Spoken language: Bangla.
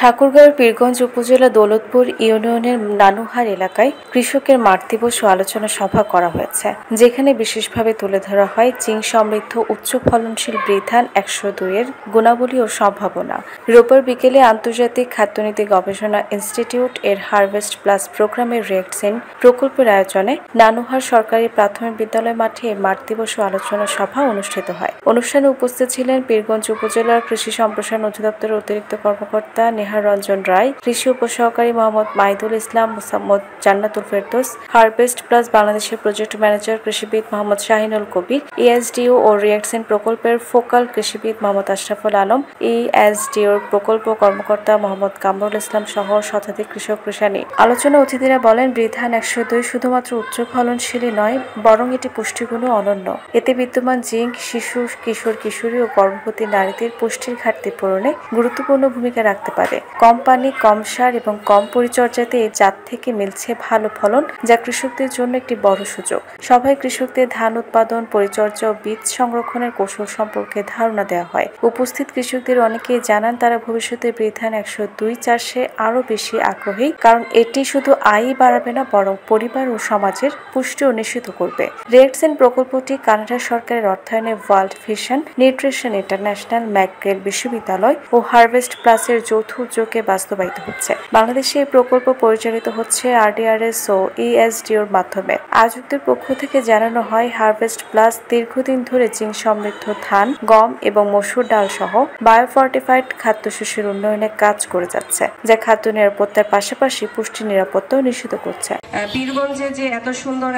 ঠাকুরগাঁওয়ের পীরগঞ্জ উপজেলা দৌলতপুর ইউনিয়নের নানুহার এলাকায় কৃষকের মাঠ দিবস ও আলোচনা সভা করা হয়েছে, যেখানে বিশেষভাবে তুলে ধরা হয় জিঙ্ক সমৃদ্ধ উচ্চ ফলনশীল বৃধান ১০২ এর গুণাবলী ও সম্ভাবনা। রোববার বিকেলে আন্তর্জাতিক খাদ্যনীতি গবেষণা ইনস্টিটিউট এর হারভেস্ট প্লাস প্রোগ্রামের রিয়েক্টসিন প্রকল্পের আয়োজনে নানুহার সরকারি প্রাথমিক বিদ্যালয় মাঠে মাঠ দিবস ও আলোচনা সভা অনুষ্ঠিত হয়। অনুষ্ঠানে উপস্থিত ছিলেন পীরগঞ্জ উপজেলার কৃষি সম্প্রসারণ অধিদপ্তরের অতিরিক্ত কর্মকর্তা নেহার রঞ্জন রায়, কৃষি উপসহকারী মোহাম্মদ মাইদুল ইসলাম, মোসাম্মদ জান্নাতুল ফেরদৌস, হারভেস্ট প্লাস বাংলাদেশের প্রজেক্ট ম্যানেজার কৃষিবিদ মোহাম্মদ শাহিনুল কবির, এএসডিও ও রিয়েক্টসিন প্রকল্পের ফোকাল কৃষিবিদ মোহাম্মদ আশরাফুল আলম, এএসডিওর প্রকল্প কর্মকর্তা মোহাম্মদ কামরুল ইসলাম সহ শতাধিক কৃষক কৃষানী। আলোচনা অতিথিরা বলেন, বৃধান ১০২ শুধুমাত্র উচ্চ ফলনশীলই নয়, বরং এটি পুষ্টিগুণও অনন্য। এতে বিদ্যমান জিঙ্ক শিশু, কিশোর কিশোরী ও গর্ভবতী নারীদের পুষ্টির ঘাটতি পূরণে গুরুত্বপূর্ণ ভূমিকা রাখতে পারে। কম পানি, কম সার এবং কম পরিচর্যাতে এই জাত থেকে মিলছে ভালো ফলন, যা কৃষকদের জন্য একটি বড় সুযোগ। সভায় কৃষকদের ধান উৎপাদন, পরিচর্যা ও বীজ সংরক্ষণের কৌশল সম্পর্কে ধারণা দেওয়া হয়। উপস্থিত কৃষকদের অনেকেই জানান, তারা ভবিষ্যতে বৃধান ১০২ চাষে আরও বেশি আগ্রহী, কারণ এটি শুধু আয়ই বাড়াবে না, বরং পরিবার ও সমাজের পুষ্টিও নিশ্চিত করবে। রিয়েক্টসিন প্রকল্পটি কানাডা সরকারের অর্থায়নে world vision, nutrition international, McGill বিশ্ববিদ্যালয় ও হারভেস্ট প্লাসের যৌথ উদ্যোগে বাস্তবায়িত হচ্ছে। বাংলাদেশে এই প্রকল্প পরিচালিত হচ্ছে আরডিআরএস ও ইএসডিওর মাধ্যমে। আয়োজকদের পক্ষ থেকে জানানো হয়, হারভেস্ট প্লাস দীর্ঘদিন ধরে জিঙ্ক সমৃদ্ধ ধান, গম এবং মসুর ডাল সহ বায়োফর্টিফাইড খাদ্যশস্যের উন্নয়নে কাজ করে যাচ্ছে, যা খাদ্য নিরাপত্তার পাশাপাশি পুষ্টি নিরাপত্তাও নিশ্চিত করছে। পীরগঞ্জে যে এত সুন্দর